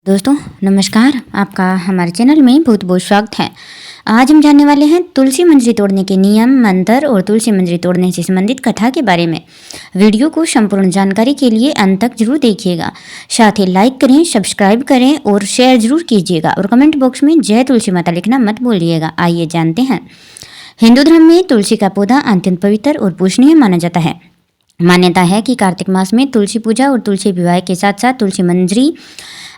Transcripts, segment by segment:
दोस्तों नमस्कार, आपका हमारे चैनल में बहुत बहुत स्वागत है। आज हम जानने वाले हैं तुलसी मंजरी तोड़ने के नियम, मंत्र और तुलसी मंजरी तोड़ने से संबंधित कथा के बारे में। वीडियो को संपूर्ण जानकारी के लिए अंत तक जरूर देखिएगा। साथ ही लाइक करें, सब्सक्राइब करें और शेयर जरूर कीजिएगा और कमेंट बॉक्स में जय तुलसी माता लिखना मत भूलिएगा। आइए जानते हैं। हिंदू धर्म में तुलसी का पौधा अत्यंत पवित्र और पूजनीय माना जाता है। मान्यता है कि कार्तिक मास में तुलसी पूजा और तुलसी विवाह के साथ साथ तुलसी मंजरी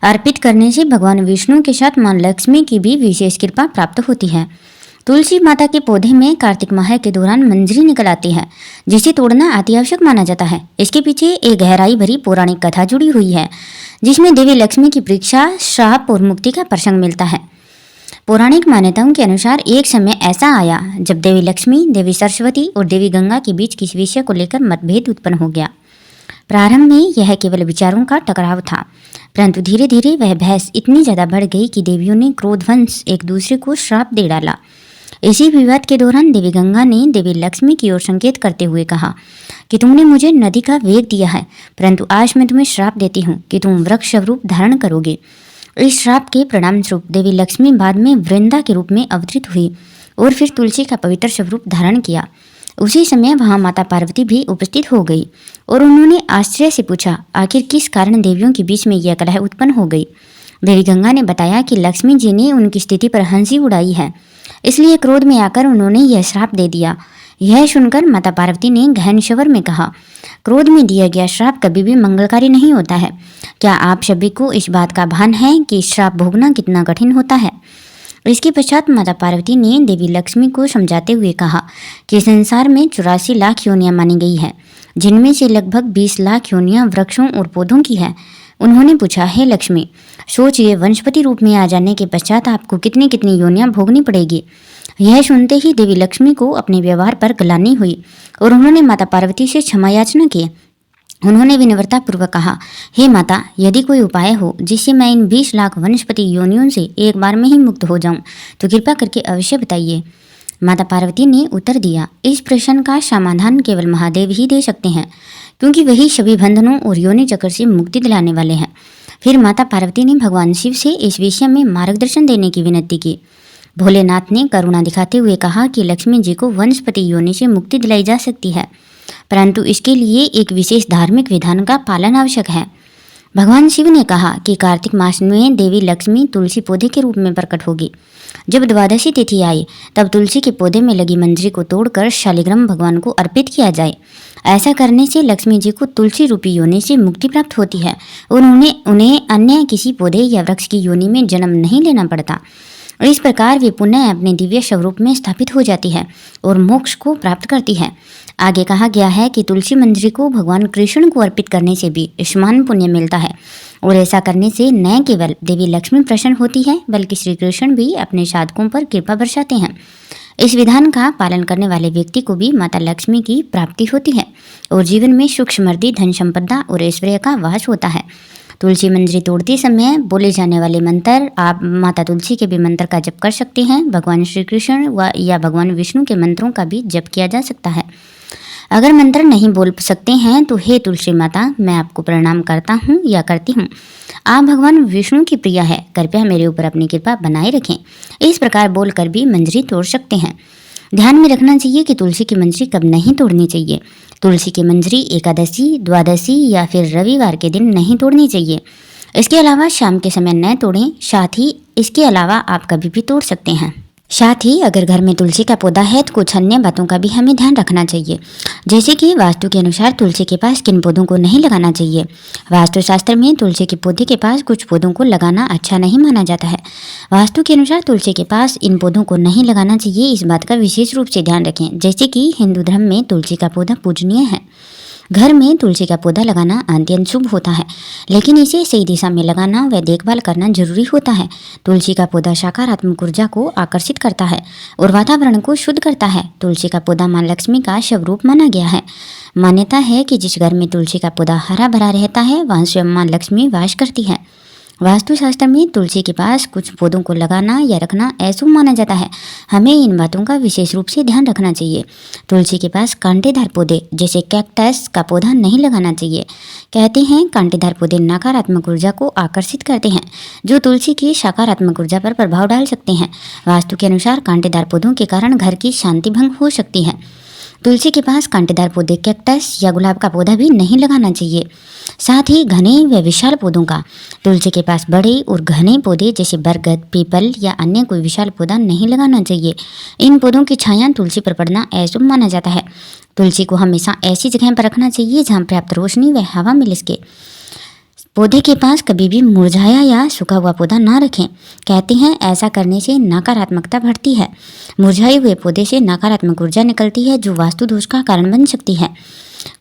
अर्पित करने से भगवान विष्णु के साथ मां लक्ष्मी की भी विशेष कृपा प्राप्त होती है। तुलसी माता के पौधे में कार्तिक माह के दौरान मंजरी निकल आती है, जिसे तोड़ना अति आवश्यक माना जाता है। इसके पीछे एक गहराई भरी पौराणिक कथा जुड़ी हुई है, जिसमें देवी लक्ष्मी की परीक्षा, श्राप और मुक्ति का प्रसंग मिलता है। पौराणिक मान्यताओं के अनुसार एक समय ऐसा आया जब देवी लक्ष्मी, देवी सरस्वती और देवी गंगा के बीच किसी विषय को लेकर मतभेद उत्पन्न हो गया। प्रारंभ में यह केवल विचारों का टकराव था, परंतु धीरे धीरे वह बहस इतनी ज्यादा बढ़ गई कि देवियों ने क्रोधवश एक दूसरे को श्राप दे डाला। इसी विवाद के दौरान देवी गंगा ने देवी लक्ष्मी की ओर संकेत करते हुए कहा कि तुमने मुझे नदी का वेग दिया है, परंतु आज मैं तुम्हें श्राप देती हूँ कि तुम वृक्ष रूप धारण करोगे। इस श्राप के परिणाम स्वरूप देवी लक्ष्मी बाद में वृंदा के रूप में अवतरित हुई और फिर तुलसी का पवित्र स्वरूप धारण किया। उसी समय वहां माता पार्वती भी उपस्थित हो गई और उन्होंने आश्चर्य से पूछा, आखिर किस कारण देवियों के बीच में यह कलह उत्पन्न हो गई। देवी गंगा ने बताया कि लक्ष्मी जी ने उनकी स्थिति पर हंसी उड़ाई है, इसलिए क्रोध में आकर उन्होंने यह श्राप दे दिया। यह सुनकर माता पार्वती ने गहन स्वर में कहा, क्रोध में दिया गया श्राप कभी भी मंगलकारी नहीं होता है। क्या आप सभी को इस बात का भान है कि श्राप भोगना कितना कठिन होता है। इसके पश्चात माता पार्वती ने देवी लक्ष्मी को समझाते हुए कहा कि संसार में 84 लाख योनियां मानी गई है, जिनमें से लगभग 20 लाख योनियां वृक्षों और पौधों की है। उन्होंने पूछा, हे लक्ष्मी, सोचिए वनस्पति रूप में आ जाने के पश्चात आपको कितनी कितनी योनियां भोगनी पड़ेगी। यह सुनते ही देवी लक्ष्मी को अपने व्यवहार पर ग्लानि हुई और उन्होंने माता पार्वती से क्षमा याचना की। उन्होंने विनम्रता पूर्वक कहा, हे माता, यदि कोई उपाय हो जिससे मैं इन 20 लाख वनस्पति योनियों से एक बार में ही मुक्त हो जाऊं, तो कृपा करके अवश्य बताइए। माता पार्वती ने उत्तर दिया, इस प्रश्न का समाधान केवल महादेव ही दे सकते हैं, क्योंकि वही सभी बंधनों और योनि चक्र से मुक्ति दिलाने वाले हैं। फिर माता पार्वती ने भगवान शिव से इस विषय में मार्गदर्शन देने की विनती की। भोलेनाथ ने करुणा दिखाते हुए कहा कि लक्ष्मी जी को वनस्पति योनि से मुक्ति दिलाई जा सकती है, परंतु इसके लिए एक विशेष धार्मिक विधान का पालन आवश्यक है। भगवान शिव ने कहा कि कार्तिक मास में देवी लक्ष्मी तुलसी पौधे के रूप में प्रकट होगी। जब द्वादशी तिथि आई तब तुलसी के पौधे में लगी मंजरी को तोड़कर शालिग्राम भगवान को अर्पित किया जाए। ऐसा करने से लक्ष्मी जी को तुलसी रूपी योनि से मुक्ति प्राप्त होती है और उन्हें अन्य किसी पौधे या वृक्ष की योनि में जन्म नहीं लेना पड़ता। इस प्रकार वे पुनः अपने दिव्य स्वरूप में स्थापित हो जाती है और मोक्ष को प्राप्त करती है। आगे कहा गया है कि तुलसी मंजरी को भगवान कृष्ण को अर्पित करने से भी समान पुण्य मिलता है और ऐसा करने से न केवल देवी लक्ष्मी प्रसन्न होती है, बल्कि श्री कृष्ण भी अपने साधकों पर कृपा बरसाते हैं। इस विधान का पालन करने वाले व्यक्ति को भी माता लक्ष्मी की प्राप्ति होती है और जीवन में सुख समृद्धि, धन संपदा और ऐश्वर्य का वास होता है। तुलसी मंजरी तोड़ते समय बोले जाने वाले मंत्र, आप माता तुलसी के भी मंत्र का जप कर सकते हैं। भगवान श्री कृष्ण या भगवान विष्णु के मंत्रों का भी जप किया जा सकता है। अगर मंत्र नहीं बोल सकते हैं तो हे तुलसी माता, मैं आपको प्रणाम करता हूँ या करती हूँ। आप भगवान विष्णु की प्रिया है, कृपया मेरे ऊपर अपनी कृपा बनाए रखें। इस प्रकार बोलकर भी मंजरी तोड़ सकते हैं। ध्यान में रखना चाहिए कि तुलसी की मंजरी कब नहीं तोड़नी चाहिए। तुलसी की मंजरी एकादशी, द्वादशी या फिर रविवार के दिन नहीं तोड़नी चाहिए। इसके अलावा शाम के समय न तोड़ें। साथ ही इसके अलावा आप कभी भी तोड़ सकते हैं। साथ ही अगर घर में तुलसी का पौधा है तो कुछ अन्य बातों का भी हमें ध्यान रखना चाहिए, जैसे कि वास्तु के अनुसार तुलसी के पास किन पौधों को नहीं लगाना चाहिए। वास्तु शास्त्र में तुलसी के पौधे के पास कुछ पौधों को लगाना अच्छा नहीं माना जाता है। वास्तु के अनुसार तुलसी के पास इन पौधों को नहीं लगाना चाहिए। इस बात का विशेष रूप से ध्यान रखें, जैसे कि हिंदू धर्म में तुलसी का पौधा पूजनीय है। घर में तुलसी का पौधा लगाना अत्यंत शुभ होता है, लेकिन इसे सही दिशा में लगाना व देखभाल करना जरूरी होता है। तुलसी का पौधा सकारात्मक ऊर्जा को आकर्षित करता है और वातावरण को शुद्ध करता है। तुलसी का पौधा मां लक्ष्मी का स्वरूप माना गया है। मान्यता है कि जिस घर में तुलसी का पौधा हरा भरा रहता है वहाँ स्वयं मां लक्ष्मी वास करती है। वास्तुशास्त्र में तुलसी के पास कुछ पौधों को लगाना या रखना अशुभ माना जाता है। हमें इन बातों का विशेष रूप से ध्यान रखना चाहिए। तुलसी के पास कांटेदार पौधे जैसे कैक्टस का पौधा नहीं लगाना चाहिए। कहते हैं कांटेदार पौधे नकारात्मक ऊर्जा को आकर्षित करते हैं, जो तुलसी की सकारात्मक ऊर्जा पर प्रभाव डाल सकते हैं। वास्तु के अनुसार कांटेदार पौधों के कारण घर की शांति भंग हो सकती है। तुलसी के पास कांटेदार पौधे कैक्टस या गुलाब का पौधा भी नहीं लगाना चाहिए। साथ ही घने व विशाल पौधों का तुलसी के पास बड़े और घने पौधे जैसे बरगद, पीपल या अन्य कोई विशाल पौधा नहीं लगाना चाहिए। इन पौधों की छाया तुलसी पर पड़ना अशुभ माना जाता है। तुलसी को हमेशा ऐसी जगह पर रखना चाहिए जहाँ पर्याप्त रोशनी व हवा मिल सके। पौधे के पास कभी भी मुरझाया या सूखा हुआ पौधा ना रखें। कहते हैं ऐसा करने से नकारात्मकता बढ़ती है। मुरझाए हुए पौधे से नकारात्मक ऊर्जा निकलती है, जो वास्तु दोष का कारण बन सकती है।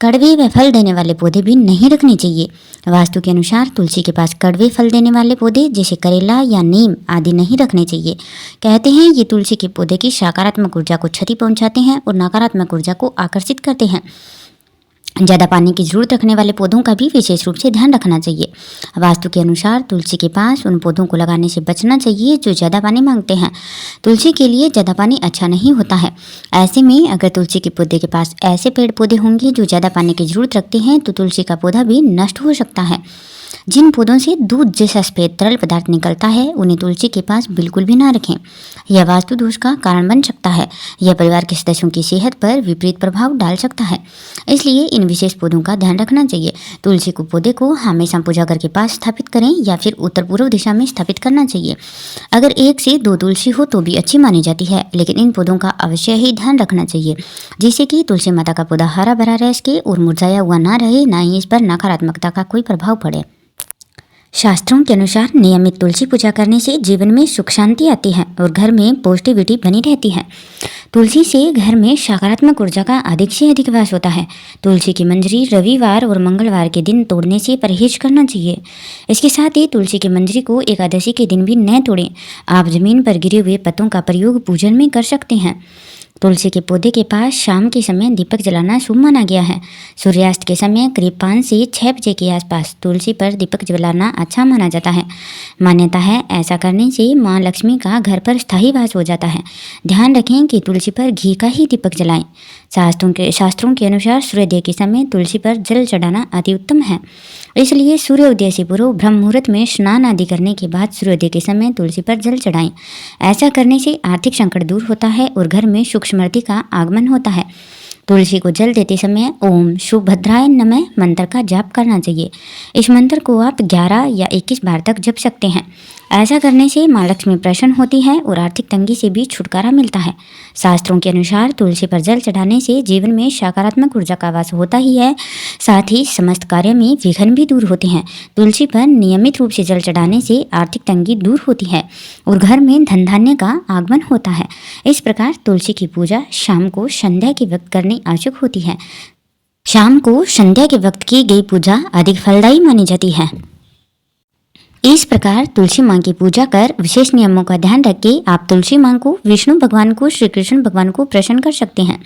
कड़वे व फल देने वाले पौधे भी नहीं रखने चाहिए। वास्तु के अनुसार तुलसी के पास कड़वे फल देने वाले पौधे जैसे करेला या नीम आदि नहीं रखने चाहिए। कहते हैं ये तुलसी के पौधे की सकारात्मक ऊर्जा को क्षति पहुंचाते हैं और नकारात्मक ऊर्जा को आकर्षित करते हैं। ज़्यादा पानी की जरूरत रखने वाले पौधों का भी विशेष रूप से ध्यान रखना चाहिए। वास्तु के अनुसार तुलसी के पास उन पौधों को लगाने से बचना चाहिए जो ज़्यादा पानी मांगते हैं। तुलसी के लिए ज़्यादा पानी अच्छा नहीं होता है। ऐसे में अगर तुलसी के पौधे के पास ऐसे पेड़ पौधे होंगे जो ज़्यादा पानी की जरूरत रखते हैं तो तुलसी का पौधा भी नष्ट हो सकता है। जिन पौधों से दूध जैसा सफेद तरल पदार्थ निकलता है उन्हें तुलसी के पास बिल्कुल भी ना रखें। यह वास्तु दोष का कारण बन सकता है। यह परिवार के सदस्यों की सेहत पर विपरीत प्रभाव डाल सकता है। इसलिए इन विशेष पौधों का ध्यान रखना चाहिए। तुलसी को पौधे को हमेशा पूजा घर के पास स्थापित करें या फिर उत्तर पूर्व दिशा में स्थापित करना चाहिए। अगर 1 से 2 तुलसी हो तो भी अच्छी मानी जाती है, लेकिन इन पौधों का अवश्य ही ध्यान रखना चाहिए जिससे कि तुलसी माता का पौधा हरा भरा रह सके और मुरझाया हुआ ना रहे, ना ही इस पर नकारात्मकता का कोई प्रभाव पड़े। शास्त्रों के अनुसार नियमित तुलसी पूजा करने से जीवन में सुख शांति आती है और घर में पॉजिटिविटी बनी रहती है। तुलसी से घर में सकारात्मक ऊर्जा का अधिक से अधिक वास होता है। तुलसी की मंजरी रविवार और मंगलवार के दिन तोड़ने से परहेज करना चाहिए। इसके साथ ही तुलसी की मंजरी को एकादशी के दिन भी न तोड़ें। आप जमीन पर गिरे हुए पत्तों का प्रयोग पूजन में कर सकते हैं। तुलसी के पौधे के पास शाम के समय दीपक जलाना शुभ माना गया है। सूर्यास्त के समय करीब 5 से 6 बजे के आसपास तुलसी पर दीपक जलाना अच्छा माना जाता है। मान्यता है ऐसा करने से माँ लक्ष्मी का घर पर स्थायी वास हो जाता है। ध्यान रखें कि तुलसी पर घी का ही दीपक जलाएं। शास्त्रों के अनुसार सूर्योदय के समय तुलसी पर जल चढ़ाना अति उत्तम है। इसलिए सूर्योदय से पूर्व ब्रह्म मुहूर्त में स्नान आदि करने के बाद सूर्योदय के समय तुलसी पर जल चढ़ाएं। ऐसा करने से आर्थिक संकट दूर होता है और घर में सुख समृद्धि का आगमन होता है। तुलसी को जल देते समय ओम सुभद्राय नमः मंत्र का जाप करना चाहिए। इस मंत्र को आप 11 या 21 बार तक जप सकते हैं। ऐसा करने से माँ लक्ष्मी प्रसन्न होती है और आर्थिक तंगी से भी छुटकारा मिलता है। शास्त्रों के अनुसार तुलसी पर जल चढ़ाने से जीवन में सकारात्मक ऊर्जा का वास होता ही है, साथ ही समस्त कार्य में विघ्न भी दूर होते हैं। तुलसी पर नियमित रूप से जल चढ़ाने से आर्थिक तंगी दूर होती है और घर में धन धान्य का आगमन होता है। इस प्रकार तुलसी की पूजा शाम को संध्या के वक्त करनी आवश्यक होती है। शाम को संध्या के वक्त की गई पूजा अधिक फलदायी मानी जाती है। इस प्रकार तुलसी माँ की पूजा कर विशेष नियमों का ध्यान रख के आप तुलसी माँ को, विष्णु भगवान को, श्री कृष्ण भगवान को प्रसन्न कर सकते हैं।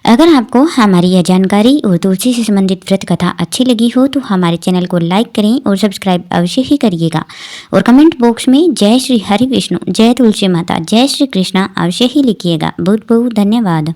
अगर आपको हमारी यह जानकारी और तुलसी से संबंधित व्रत कथा अच्छी लगी हो तो हमारे चैनल को लाइक करें और सब्सक्राइब अवश्य ही करिएगा और कमेंट बॉक्स में जय श्री हरि विष्णु, जय तुलसी माता, जय श्री कृष्णा अवश्य ही लिखिएगा। बहुत बहुत धन्यवाद।